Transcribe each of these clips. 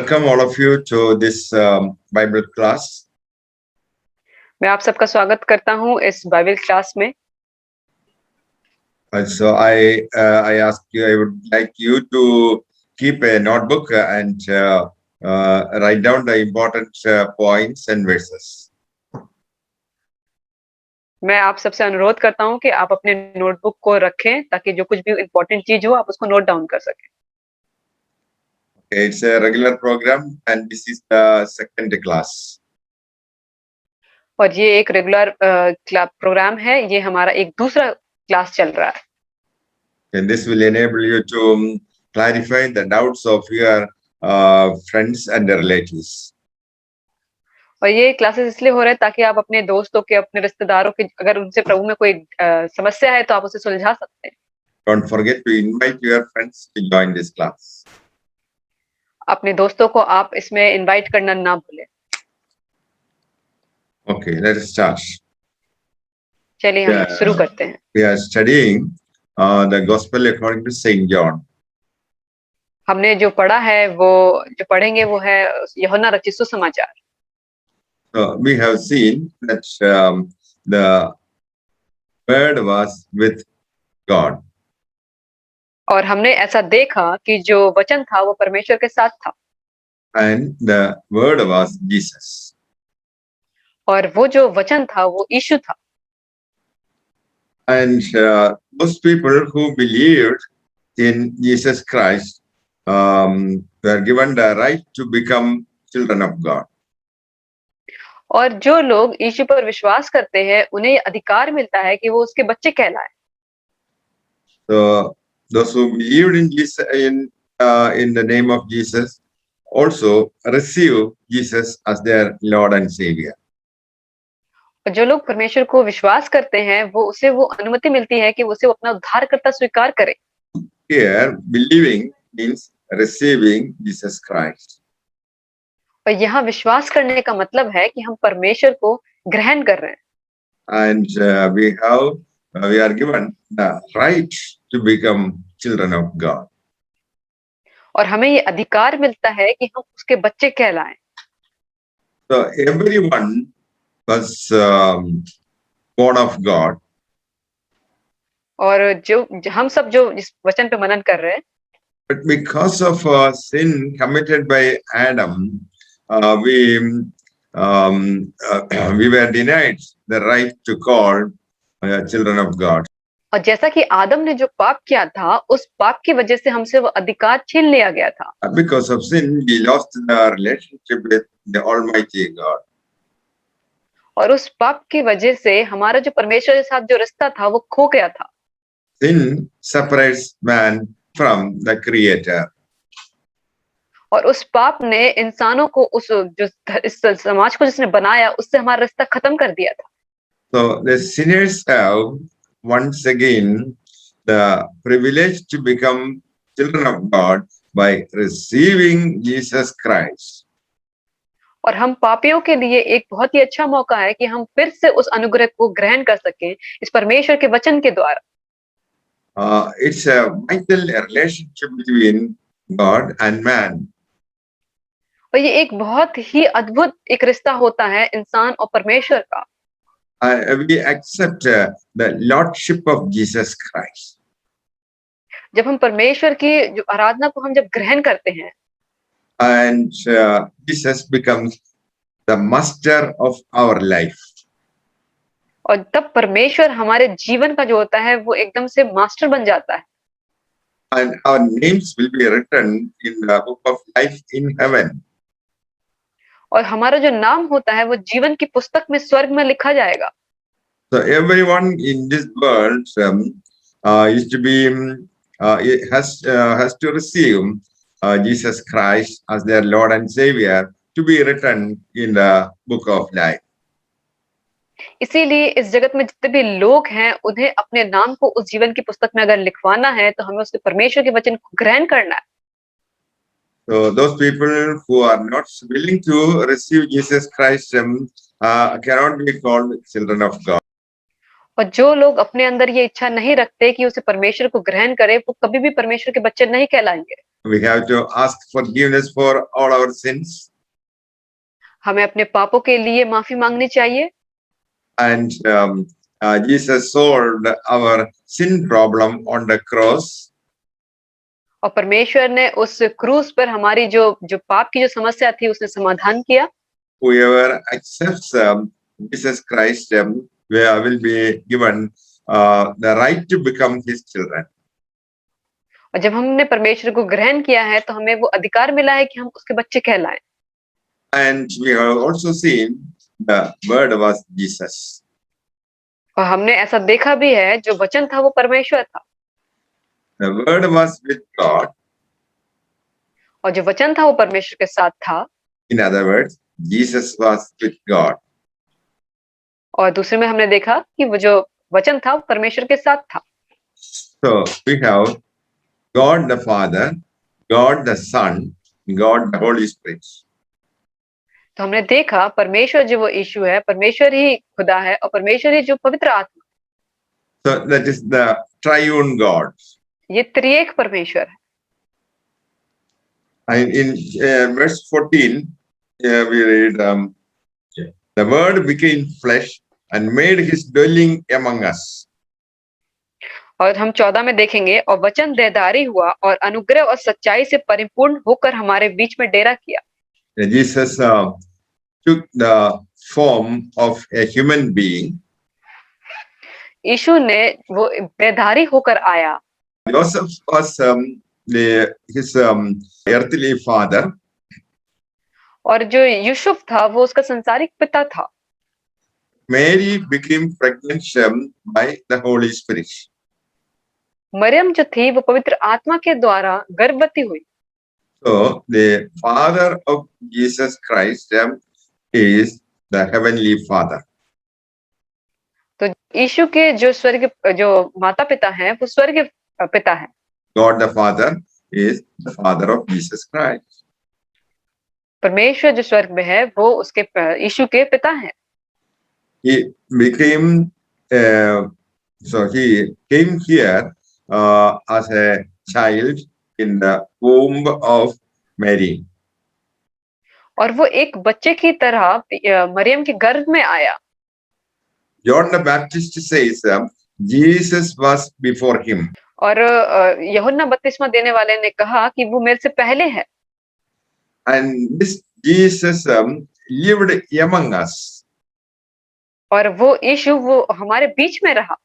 Welcome all of you to this Bible class. मैं आप सबका स्वागत करता हूँ इस बाइबल क्लास में। So I ask you, I would like you to keep a notebook and write down the important points and verses. मैं आप सबसे अनुरोध करता हूँ कि आप अपने नोटबुक को रखें ताकि जो कुछ भी इम्पोर्टेंट चीज हो आप उसको नोट डाउन कर सकें। Okay, it's a regular program and this is the second class. और ये एक रेगुलर प्रोग्राम है, ये हमारा एक दूसरा क्लास चल रहा है। And this will enable you to clarify the doubts of your friends and relatives. और ये क्लासेस इसलिए हो रहे हैं ताकि आप अपने दोस्तों के, अपने रिश्तेदारों के, अगर उनसे प्रभु में कोई समस्या है तो आप उसे सुलझा सकते हैं। Don't forget to invite your friends to join this class. अपने दोस्तों को आप इसमें इनवाइट करना ना भूलें। Okay, let us start. चलिए हम शुरू करते हैं। We are studying the Gospel according to Saint John. हमने जो पढ़ा है वो जो पढ़ेंगे वो है यूहन्ना रचित सुसमाचार। So we have seen that the Word was with God. और हमने ऐसा देखा कि जो वचन था वो परमेश्वर के साथ था। And the Word was Jesus. और वो जो वचन था वो यीशु था। And those people who believed in Jesus Christ were given the right to become children of God. और जो लोग यीशु पर विश्वास करते हैं उन्हें ये अधिकार मिलता है कि वो उसके बच्चे कहलाएं। So those who believed in Jesus in the name of Jesus also receive Jesus as their Lord and Savior. और जो लोग परमेश्वर को विश्वास करते हैं वो अनुमति मिलती है कि उसे अपना उद्धारकर्ता स्वीकार करे। Here, believing means receiving Jesus Christ. और यहाँ विश्वास करने का मतलब है कि हम परमेश्वर को ग्रहण कर रहे हैं। And we are given the right to become children of God. और हमें ये अधिकार मिलता है कि हम उसके बच्चे कहलाएं। So everyone was born of God. और जो हम सब जो इस वचन पे मनन कर रहे हैं, But because of sin committed by Adam, we were denied the right to call children of God. और जैसा कि आदम ने जो पाप किया था उस पाप की वजह से हमसे वो अधिकार छीन लिया गया था। Because of sin, we lost the relationship with the Almighty God. और उस पाप की वजह से हमारा जो परमेश्वर के साथ जो रिश्ता था वो खो गया था। Sin separates man from the Creator. और उस पाप ने इंसानों को इस समाज को जिसने बनाया उससे हमारा रिश्ता खत्म कर दिया था। So the sinners have once again the privilege to become children of God by receiving Jesus Christ. और हम पापियों के लिए एक बहुत ही अच्छा मौका है कि हम फिर से उस अनुग्रह को ग्रहण कर सकें इस परमेश्वर के वचन के द्वारा। It's a vital relationship between God and man. और ये एक बहुत ही अद्भुत एक रिश्ता होता है इंसान और परमेश्वर का। We accept the lordship of Jesus Christ. जब हम परमेश्वर की जो आराधना को हम जब ग्रहण करते हैं, and Jesus becomes the master of our life. और तब परमेश्वर हमारे जीवन का जो होता है वो एकदम से मास्टर बन जाता है। And our names will be written in the book of life in heaven. और हमारा जो नाम होता है वो जीवन की पुस्तक में स्वर्ग में लिखा जाएगा। So everyone in this world is to be has to receive Jesus Christ as their Lord and Savior to be written in the book of life. इसीलिए इस जगत में जितने भी लोग हैं उन्हें अपने नाम को उस जीवन की पुस्तक में अगर लिखवाना है तो हमें उसके परमेश्वर के वचन को ग्रहण करना है। So those people who are not willing to receive Jesus Christ cannot be called children of God. और जो लोग अपने अंदर ये इच्छा नहीं रखते कि उसे परमेश्वर को ग्रहण करें, वो कभी भी परमेश्वर के बच्चे नहीं कहलाएंगे। We have to ask forgiveness for all our sins, हमें अपने पापों के लिए माफी मांगनी चाहिए। and Jesus solved our sin problem on the cross. और परमेश्वर ने उस क्रूस पर हमारी जो पाप की जो समस्या थी उसने समाधान किया। Whoever accepts Jesus Christ will be given the right to become his children. और जब हमने परमेश्वर को ग्रहण किया है तो हमें वो अधिकार मिला है कि हम उसके बच्चे कहलाएं। And we have also seen the word was Jesus. और हमने ऐसा देखा भी है, जो वचन था वो परमेश्वर था। The word was with God. और जो वचन था वो परमेश्वर के साथ था। In other words, Jesus was with God. और दूसरे में हमने देखा कि वो जो वचन था वो परमेश्वर के साथ था। So we have God the Father, God the Son, God the Holy Spirit. तो हमने देखा परमेश्वर जो वो यीशु है, परमेश्वर ही खुदा है और परमेश्वर ही जो पवित्र आत्मा, So that is the triune God. ये त्रिएक परमेश्वर है। And in verse 14, we read, the Word became flesh and made his dwelling among us. और हम 14 में देखेंगे, और वचन देहधारी हुआ और अनुग्रह और सच्चाई से परिपूर्ण होकर हमारे बीच में डेरा किया। Jesus took the form of a human being. यीशु ने वो देहधारी होकर आया। Joseph was his earthly father. और जो यूसुफ था वो उसका संसारिक पिता था। Mary became pregnant by the Holy Spirit. Maryam जो थी वो पवित्र आत्मा के द्वारा गर्भवती हुई। So the father of Jesus Christ is the heavenly Father. तो यीशु के जो माता पिता हैं वो स्वर्ग पिता है। God the Father is the father of Jesus Christ. परमेश्वर जो स्वर्ग में है वो उसके यीशु के पिता हैं। He became so he came here as a child in the womb of Mary. और वो एक बच्चे की तरह मरियम के गर्भ में आया। John the Baptist says Jesus was before him. और यूहन्ना बपतिस्मा देने वाले ने कहा कि वो मेरे से पहले है। And this Jesus lived among us. और वो यीशु वो हमारे बीच में रहा।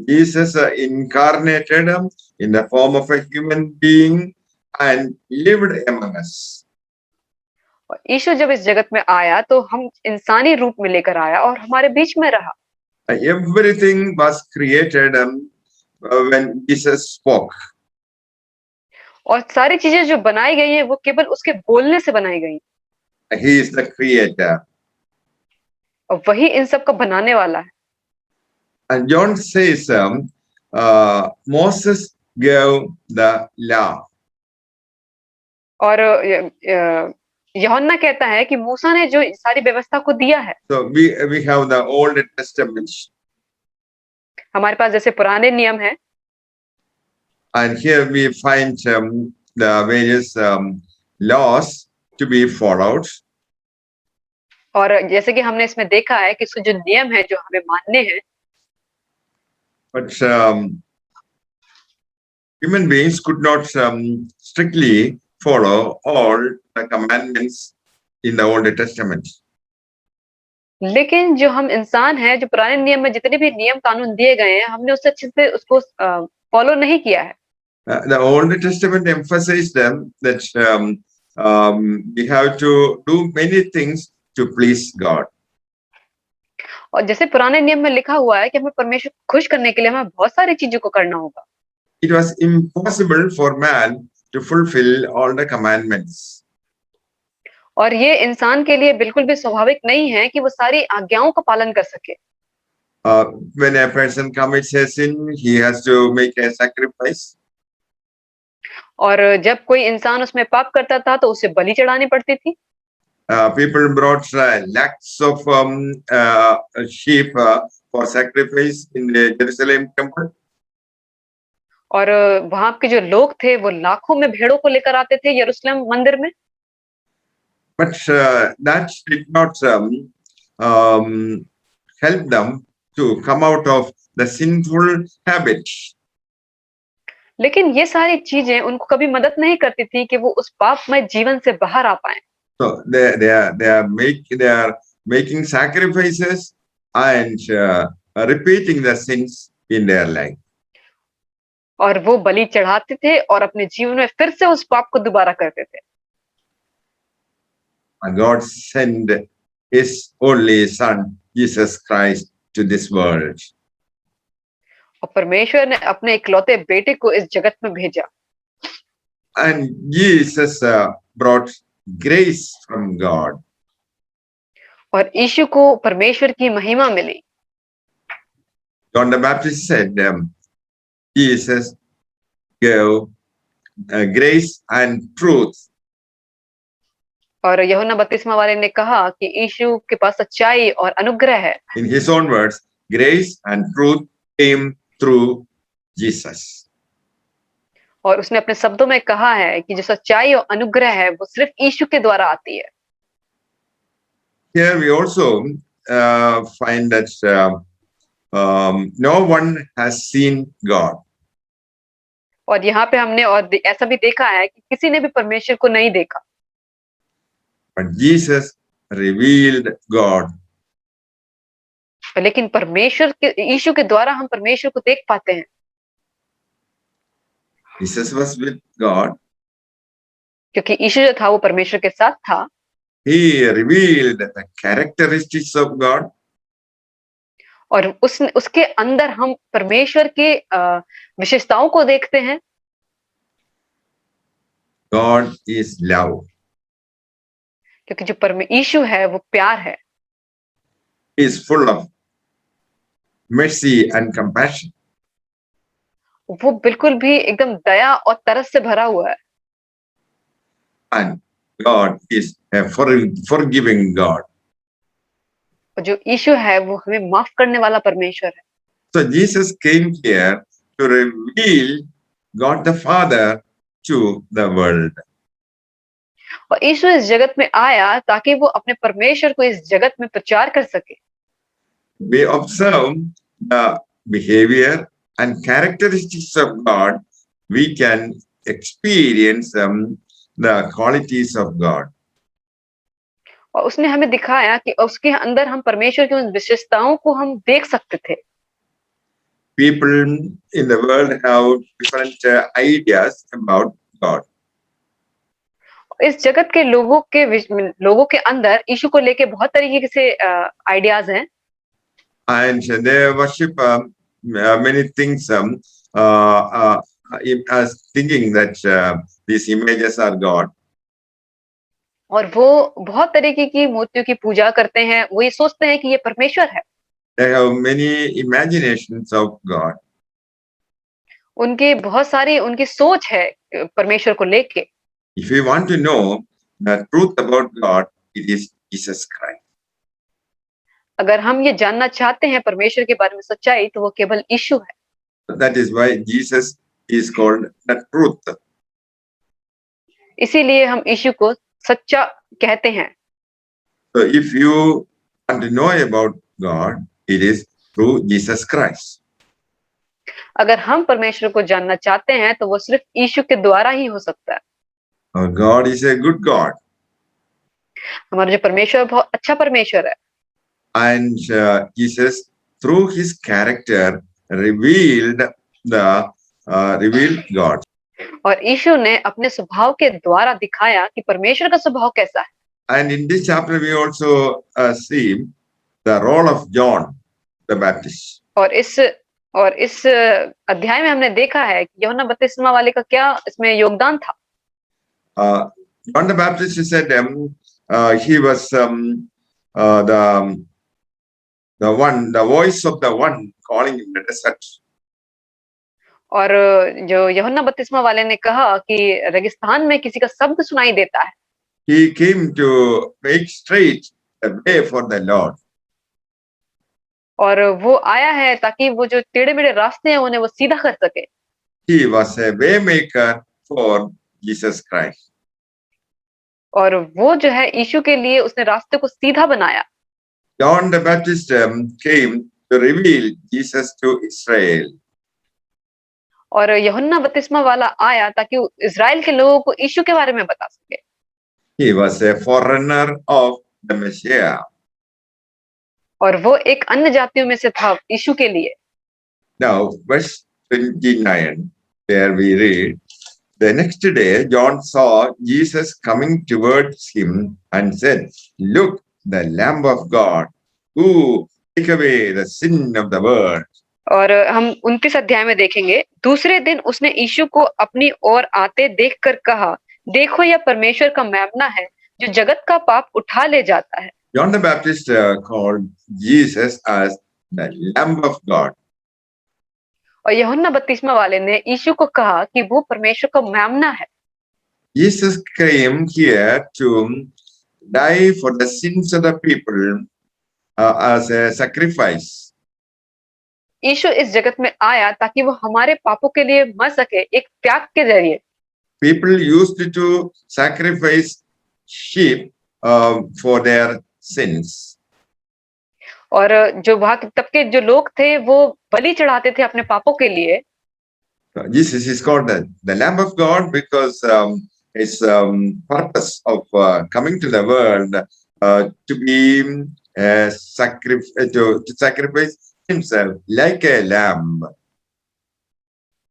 Jesus incarnated in the form of a human being and lived among us. यीशु जब इस जगत में आया तो हम इंसानी रूप में लेकर आया और हमारे बीच में रहा। Everything was created when Jesus spoke. और सारी चीजें जो बनाई गई हैं वो केवल उसके बोलने से बनाई गई। He is the creator. और वही इन सब का बनाने वाला है। And John says Moses gave the law. और यूहन्ना कहता है कि मूसा ने जो सारी व्यवस्था को दिया है। So we have the Old Testament. हमारे पास जैसे पुराने नियम है। And here we find the various laws to be followed. और जैसे कि हमने इसमें देखा है कि इसके जो नियम है जो हमें मानने हैं। But human beings could not strictly follow all the commandments in the Old Testament. लेकिन जो हम इंसान हैं, जो पुराने नियम में जितने भी नियम कानून दिए गए हैं, हमने उससे अच्छे से उसको फॉलो नहीं किया है। The Old Testament emphasized that we have to do many things to please God. और जैसे पुराने नियम में लिखा हुआ है कि हमें परमेश्वर को खुश करने के लिए हमें बहुत सारी चीजों को करना होगा। It was impossible for man to fulfill all the commandments. और ये इंसान के लिए बिल्कुल भी स्वाभाविक नहीं है कि वो सारी आज्ञाओं का पालन कर सके। When a person commits a sin, he has to make a sacrifice. और जब कोई इंसान उसमें पाप करता था तो उसे बलि चढ़ानी पड़ती थी। People brought lakhs of sheep for sacrifice in the Jerusalem temple. और वहां के जो लोग थे वो लाखों में भेड़ों को लेकर आते थे यरूशलेम मंदिर में। But that did not um, help them to come out of the sinful habits. लेकिन ये सारी चीजें उनको कभी मदद नहीं करती थी कि वो उस पापमय जीवन से बाहर आ पाए। So they are making sacrifices and repeating the sins in their life. और वो बलि चढ़ाते थे और अपने जीवन में फिर से उस पाप को दोबारा करते थे। And God sent His only Son, Jesus Christ, to this world. और परमेश्वर ने अपने इकलौते बेटे को इस जगत में भेजा। And Jesus brought grace from God. और यीशु को परमेश्वर की महिमा मिली। John the Baptist said, Jesus gave grace and truth. और यूहन्ना बपतिस्मा वाले ने कहा कि यीशु के पास सच्चाई और अनुग्रह है। In his own words, grace and truth came through Jesus. और उसने अपने शब्दों में कहा है कि जो सच्चाई और अनुग्रह है वो सिर्फ यीशु के द्वारा आती है। Here we also find that no one has seen God. और यहाँ पे हमने और ऐसा भी देखा है कि किसी ने भी परमेश्वर को नहीं देखा। But Jesus revealed God. लेकिन परमेश्वर के यीशु के द्वारा हम परमेश्वर को देख पाते हैं। Jesus was with God. क्योंकि यीशु जो था वो परमेश्वर के साथ था। He revealed the characteristics of God. और उसके अंदर हम परमेश्वर के विशेषताओं को देखते हैं। God is love. क्योंकि जो यीशु है वो प्यार है। He is full of mercy and compassion. वो बिल्कुल भी एकदम दया और तरस से भरा हुआ है। And God is a forgiving God. और जो यीशु है वो हमें माफ करने वाला परमेश्वर है। So Jesus came here to reveal God the Father to the world. और यीशु इस जगत में आया ताकि वो अपने परमेश्वर को इस जगत में प्रचार कर सके। We observe the behavior and characteristics of God. We can experience the qualities of God. और उसने हमें दिखाया कि उसके अंदर हम परमेश्वर की उन विशेषताओं को हम देख सकते थे। People in the world have different ideas about God. इस जगत के लोगों के अंदर यीशु को लेके बहुत तरीके से आइडियाज हैं। And they worship many things as thinking that these images are God. और वो बहुत तरीके की मूर्तियों की पूजा करते हैं। वो ये सोचते हैं कि ये परमेश्वर है। They have many imaginations of God. उनकी बहुत सारी उनकी सोच है परमेश्वर को लेके। If you want to know the truth about God, it is Jesus Christ. अगर हम ये जानना चाहते हैं परमेश्वर के बारे में सच्चाई तो वो केवल यीशु है। That is why Jesus is called the truth. इसीलिए हम यीशु को सच्चा कहते हैं। So if you want to know about God, it is through Jesus Christ. अगर हम परमेश्वर को जानना चाहते हैं तो वो सिर्फ यीशु के द्वारा ही हो सकता है। Our God is a good God. हमारा जो परमेश्वर बहुत अच्छा परमेश्वर है। And Jesus, through his character, revealed God. और यीशु ने अपने स्वभाव के द्वारा दिखाया कि परमेश्वर का स्वभाव कैसा है। And in this chapter, we also see the role of John the Baptist. और इस अध्याय में हमने देखा है कि यूहन्ना बपतिस्मा वाले का क्या इसमें योगदान था। John the Baptist said he was the voice of the one calling in the desert. और जो यूहन्ना बपतिस्मा वाले ने कहा कि रेगिस्तान में किसी का शब्द सुनाई देता है। He came to make straight the way for the Lord. और वो आया है ताकि वो जो टेढ़े-मेढ़े रास्ते हैं उन्हें वो सीधा कर सके। He was a way maker for Jesus Christ. और वो जो है यीशु के लिए उसने रास्ते को सीधा बनाया। John the Baptist came to reveal Jesus to Israel. और यूहन्ना बपतिस्मा वाला आया ताकि वो इज़राइल के लोगों को यीशु के बारे में बता सके। He was a forerunner of the Messiah. और वो एक अन्य जातियों में से था यीशु के लिए। Now, verse 29, where we read, the next day John saw Jesus coming towards him and said, "Look, the Lamb of God, who take away the sin of the world." और हम 29 अध्याय में देखेंगे, दूसरे दिन उसने यीशु को अपनी ओर आते देखकर कहा, देखो यह परमेश्वर का मेमना है जो जगत का पाप उठा ले जाता है। John the Baptist called Jesus as the Lamb of God. और यूहन्ना बपतिस्मा वाले ने यीशु को कहा कि वो परमेश्वर का मेमना है। Jesus came here to die for the sins of the people as a sacrifice. यीशु इस जगत में आया ताकि वो हमारे पापों के लिए मर सके एक त्याग के जरिए। People used to sacrifice sheep for their sins. और जो वहाँ तब के जो लोग थे वो बलि चढ़ाते थे अपने पापों के लिए। Jesus is called the Lamb of God because his purpose of coming to the world to be to sacrifice himself like a lamb.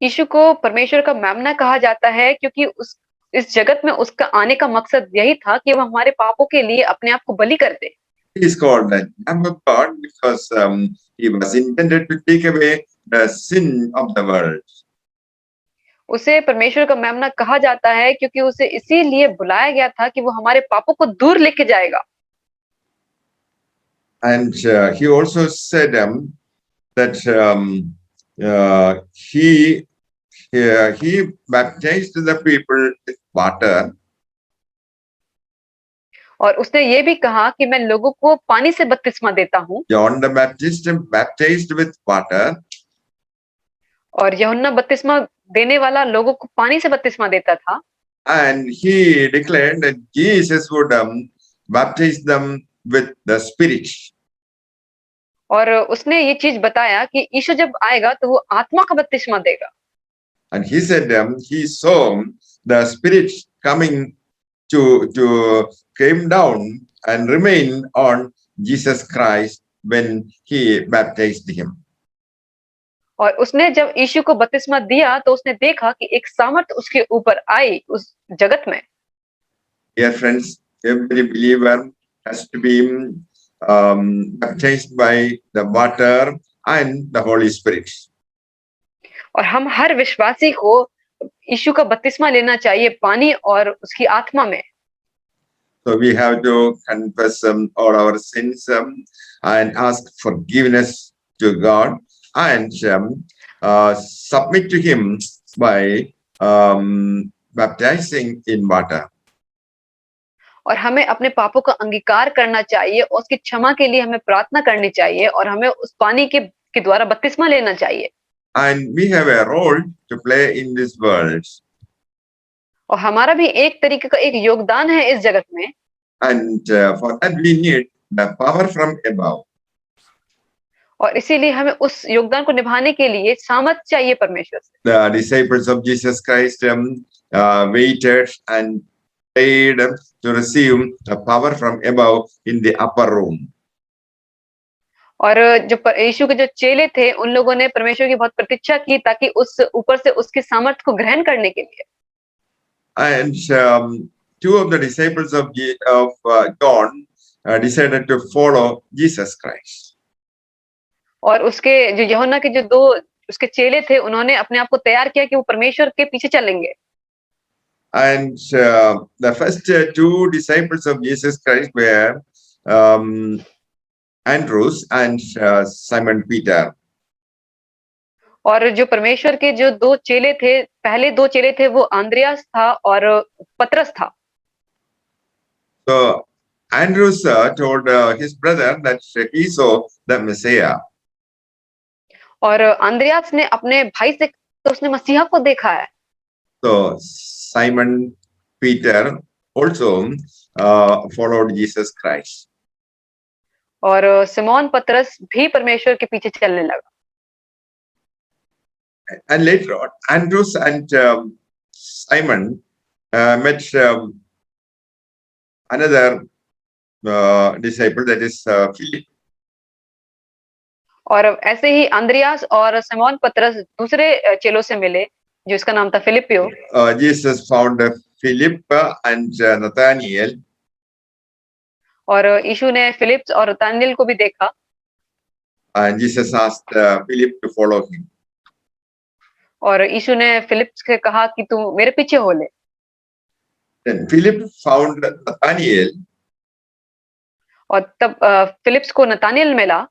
यीशु को परमेश्वर का मेमना कहा जाता है क्योंकि उस इस जगत में उसका आने का मकसद यही था कि वो हमारे पापों के लिए अपने आप को बलि कर दे। He is called the Lamb of God because he was intended to take away the sin of the world. उसे परमेश्वर का मेमना कहा जाता है क्योंकि उसे इसीलिए बुलाया गया था कि वो हमारे पापों को दूर लेके जाएगा। And he also said that he baptized the people with water. और उसने ये भी कहा कि मैं लोगों को पानी से बपतिस्मा देता हूँ। John the Baptist baptized with water. और यूहन्ना बपतिस्मा देने वाला लोगों को पानी से बपतिस्मा देता था। And he declared that Jesus would baptize them with the Spirit. और उसने ये चीज बताया कि यीशु जब आएगा तो वो आत्मा का बपतिस्मा देगा। And he said he saw the Spirit coming to came down and remained on Jesus Christ when he baptized him. और उसने जब यीशु को बपतिस्मा दिया तो उसने देखा कि एक सामर्थ उसके ऊपर आई उस जगत में। Dear friends, every believer has to be baptized by the water and the Holy Spirit. और हम हर विश्वासी को यीशु का बपतिस्मा लेना चाहिए पानी और उसकी आत्मा में। So we have to confess all our sins and ask forgiveness to God and submit to Him by baptizing in water. और हमें अपने पापों का अंगीकार करना चाहिए और उसकी क्षमा के लिए हमें प्रार्थना करनी चाहिए और हमें उस पानी के द्वारा बपतिस्मा लेना चाहिए। And we have a role to play in this world. और हमारा भी एक तरीके का एक योगदान है इस जगत में। And for that we need the power from above. और इसीलिए हमें उस योगदान को निभाने के लिए सामर्थ चाहिए परमेश्वर से। The disciples of Jesus Christ waited and prayed to receive the power from above in the upper room. और जो यीशु के जो चेले थे उन लोगों ने परमेश्वर की बहुत प्रतीक्षा की ताकि उस ऊपर से उसके सामर्थ को ग्रहण करने के लिए। And two of the disciples of John decided to follow Jesus Christ. और उसके जो यूहन्ना के जो दो उसके चेले थे उन्होंने अपने आप को तैयार किया कि वो परमेश्वर के पीछे चलेंगे। And the first two disciples of Jesus Christ were Andrews and Simon Peter. और जो परमेश्वर के जो दो चेले थे पहले दो चेले थे वो आंद्रियास था और पतरस था। So Andrews told his brother that he saw the Messiah. और अंद्रयास ने अपने भाई से तो उसने मसीहा को देखा है। So Simon Peter also followed Jesus Christ. और सिमोन पतरस भी परमेश्वर के पीछे चलने लगा। And later on, Andrews and Simon met another disciple, that is Philip. और ऐसे ही अंद्रयास और सिमोन पतरस दूसरे चेलों से मिले जिसका नाम था फिलिपियो। Jesus found Philip and Nathaniel. और यीशु ने फिलिप्स और नतानिएल को भी देखा। And Jesus asked Philip to follow him. और यीशु ने फिलिप्स से कहा कि तू मेरे पीछे हो ले। Then Philip found Nathaniel और तब फिलिप्स को नतानिएल मिला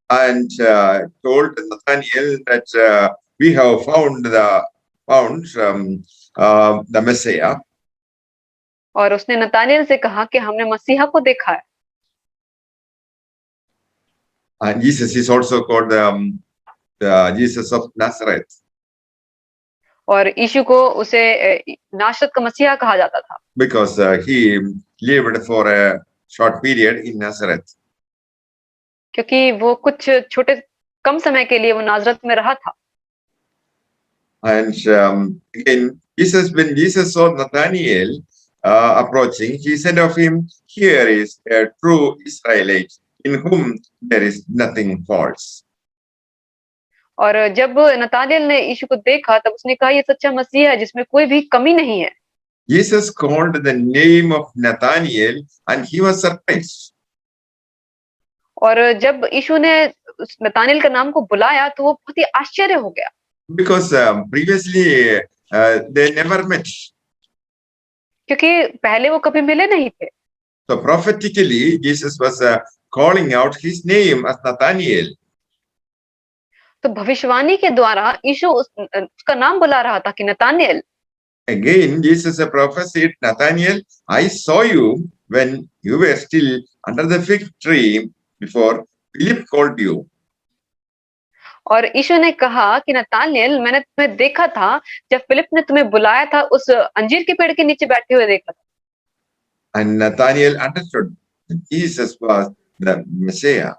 and told Nathaniel that we have found the Messiah. और उसने नतानिएल से कहा कि हमने मसीहा को देखा है। And Jesus is also called the Jesus of Nazareth, और यीशु को उसे नासरत का मसीहा कहा जाता था because he lived for a short period in Nazareth. क्योंकि वो कुछ छोटे कम समय के लिए वो नाजरत में रहा था। And again, when Jesus saw Nathanael approaching, he said of him, "Here is a true Israelite in whom there is nothing false." और जब नतानिएल ने यीशु को देखा तब उसने कहा ये सच्चा मसीहा है जिसमें कोई भी कमी नहीं है। Jesus called the name of Nathanael and he was surprised. और जब यीशु ने उस नतानिएल का नाम को बुलाया तो वो बहुत ही आश्चर्य हो गया Because previously they never met. क्योंकि पहले वो कभी मिले नहीं थे। So prophetically, Jesus was calling out his name as Nathanael. तो भविष्यवाणी के द्वारा यीशु उसका नाम बुला रहा था कि नतानिएल। Again, Jesus prophesied, Nathanael, I saw you when you were still under the fig tree before Philip called you. और यीशु ने कहा कि नतानिएल मैंने तुम्हें देखा था जब फिलिप ने तुम्हें बुलाया था उस अंजीर के पेड़ के नीचे बैठे हुए देखा था। And Nathanael understood that Jesus was the Messiah.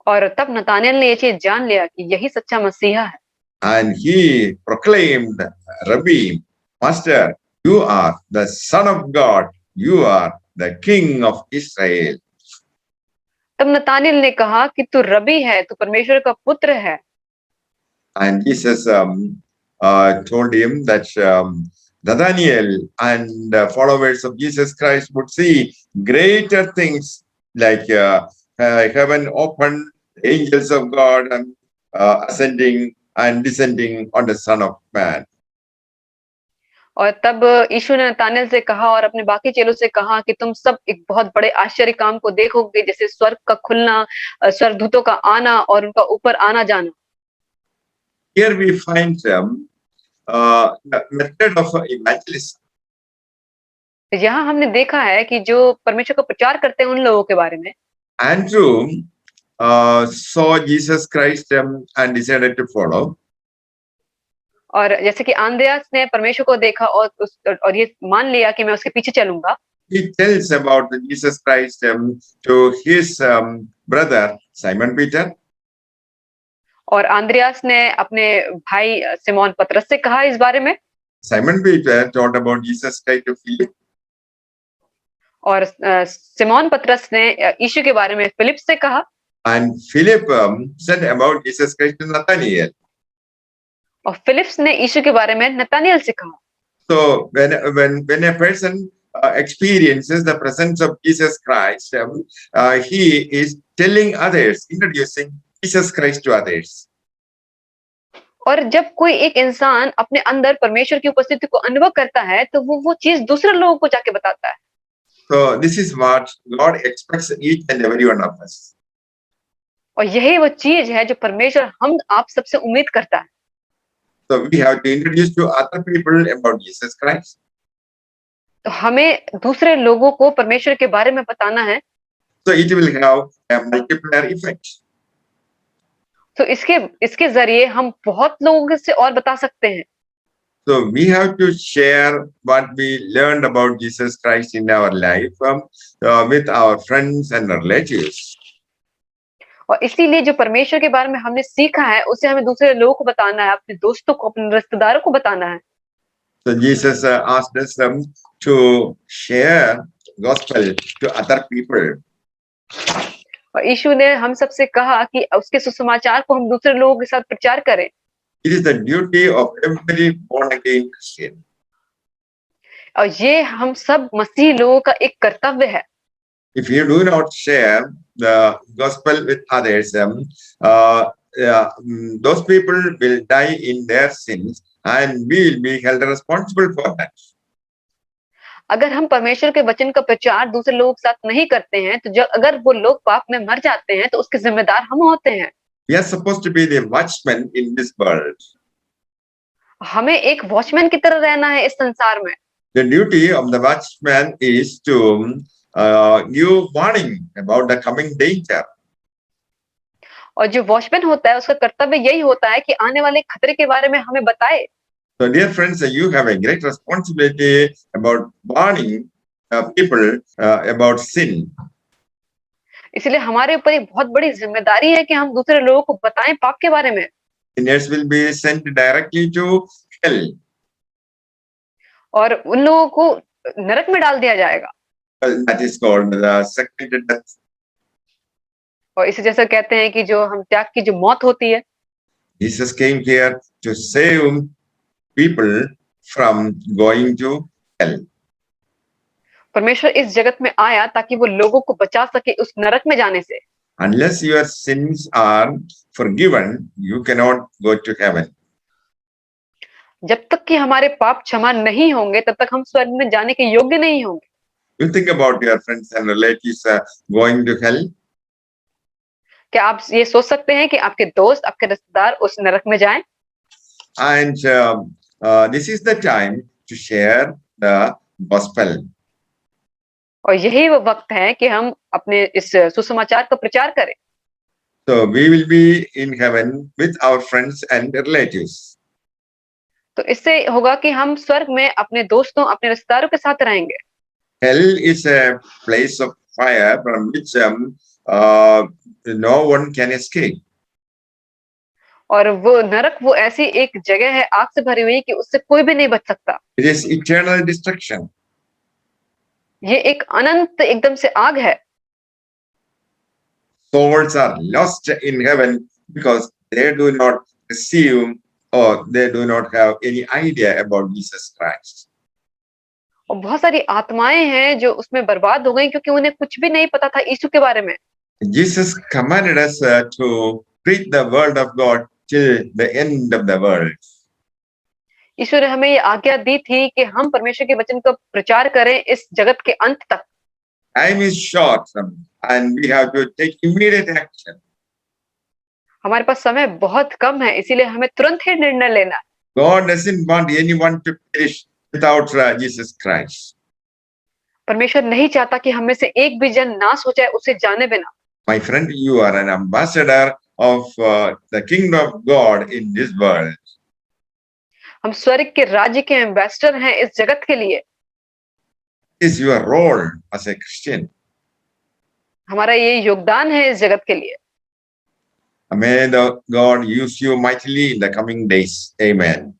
और तब नतानिएल ने ये चीज जान लिया कि यही सच्चा मसीहा है। And he proclaimed, Rabbi, Master, you are the Son of God. You are the King of Israel. तब नतानिएल ने कहा कि तू रबी है, तू परमेश्वर का पुत्र है। And Jesus told him that Nathanael and followers of Jesus Christ would see greater things like heaven open, angels of God ascending and descending on the Son of Man. और तब यीशु ने नतानिएल से कहा और अपने बाकी चेलों से कहा कि तुम सब एक बहुत बड़े आश्चर्य काम को देखोगे जैसे स्वर्ग का खुलना, स्वर्गदूतों का आना और उनका ऊपर आना जाना। Here we find the method of evangelism. यहाँ हमने देखा है कि जो परमेश्वर का प्रचार करते हैं उन लोगों के बारे में। Andrew saw Jesus Christ and decided to follow. और जैसे कि अंद्रयास ने परमेश्वर को देखा और ये मान लिया कि मैं उसके पीछे चलूंगा। He tells about Jesus Christ to his brother Simon Peter. और अंद्रयास ने अपने भाई सिमोन पतरस से कहा इस बारे में। Simon Peter told about Jesus Christ to Philip. और सिमोन पतरस ने यीशु के बारे में फिलिप से कहा। And Philip said about Jesus Christ to Nathanael. और फिलिप्स ने यीशु के बारे में नतानिएल से कहा। So when a person experiences the presence of Jesus Christ, he is telling others, introducing Jesus Christ to others. और जब कोई एक इंसान अपने अंदर परमेश्वर की उपस्थिति को अनुभव करता है तो वो चीज दूसरे लोगों को जाके बताता है। So this is what God expects each and every one of us. और यही वो चीज है जो परमेश्वर हम आप सबसे उम्मीद करता है। So we have to introduce to other people about Jesus Christ. तो हमें दूसरे लोगों को परमेश्वर के बारे में बताना है। So it will have a multiplier effect. तो इसके इसके जरिए हम बहुत लोगों से और बता सकते हैं। So we have to share what we learned about Jesus Christ in our life with our friends and relatives. और इसीलिए जो परमेश्वर के बारे में हमने सीखा है, उसे हमें दूसरे लोगों को बताना है, अपने दोस्तों को, अपने रिश्तेदारों को बताना है। So Jesus asked us to share gospel to other people. और यीशु ने हम सबसे कहा कि उसके सुसमाचार को हम दूसरे लोगों के साथ प्रचार करें। It is the duty of every born again Christian. और ये हम सब मसीही लोगों का एक कर्तव्य है। If you do not share the gospel with others, those people will die in their sins and we will be held responsible for that. अगर हम परमेश्वर के वचन का प्रचार दूसरे लोगों के साथ नहीं करते हैं, तो अगर वो लोग पाप में मर जाते हैं, तो उसके जिम्मेदार हम होते हैं। We are supposed to be the watchmen in this world. हमें एक वॉचमैन की तरह रहना है इस संसार में। The duty of the watchman is to give warning about the coming danger. और जो वॉचमैन होता है, उसका कर्तव्य यही होता है कि आने वाले खतरे के बारे में हमें बताए। So dear friends, you have a great responsibility about warning people about sin. इसलिए हमारे ऊपर एक बहुत बड़ी जिम्मेदारी है कि हम दूसरे लोगों को बताएं पाप के बारे में। Sinners will be sent directly to hell. और उन लोगों को नरक में डाल दिया जाएगा। Well, that is called the second death. और इसे जैसा कहते हैं कि जो हम त्याग की जो मौत होती है। Jesus came here to save people from going to hell. परमेश्वर इस जगत में आया ताकि वो लोगों को बचा सके उस नरक में जाने से। Unless your sins are forgiven, you cannot go to heaven. जब तक कि हमारे पाप क्षमा नहीं होंगे, तब तक हम स्वर्ग में जाने के योग्य नहीं होंगे। You think about your friends and relatives going to hell? क्या आप ये सोच सकते हैं कि आपके दोस्त, आपके रिश्तेदार उस नरक में जाएं? And this is the time to share the gospel. और यही वो वक्त है कि हम अपने इस सुसमाचार का प्रचार करें। So we will be in heaven with our friends and relatives. तो इससे होगा कि हम स्वर्ग में अपने दोस्तों, अपने रिश्तेदारों के साथ रहेंगे। Hell is a place of fire from which no one can escape. और वो नरक वो ऐसी एक जगह है आग से भरी हुई कि उससे कोई भी नहीं बच सकता। It is eternal destruction. ये एक अनंत एकदम से आग है। Souls are lost in heaven because they do not receive or they do not have any idea about Jesus Christ. और बहुत सारी आत्माएं हैं जो उसमें बर्बाद हो गई क्योंकि उन्हें कुछ भी नहीं पता था यीशु के बारे में। Jesus commanded us to preach the word of God till the end of the world. यीशु ने हमें ये आज्ञा दी थी कि हम परमेश्वर के वचन का प्रचार करें इस जगत के अंत तक। Time is short and we have to take immediate action. हमारे पास समय बहुत कम है, इसीलिए हमें तुरंत ही निर्णय लेना है। God doesn't want anyone to perish without Jesus Christ. परमेश्वर नहीं चाहता कि हम में से एक भी जन नाश हो जाए उसे जाने बिना। My friend, you are an ambassador of the kingdom of God in this world. हम स्वर्ग के राज्य के एम्बेसडर हैं इस जगत के लिए। This is your role as a Christian. हमारा ये योगदान है इस जगत के लिए। May the God use you mightily in the coming days. Amen.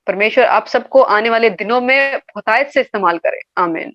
परमेश्वर आप सबको आने वाले दिनों में बहुतायत से इस्तेमाल करे। आमीन।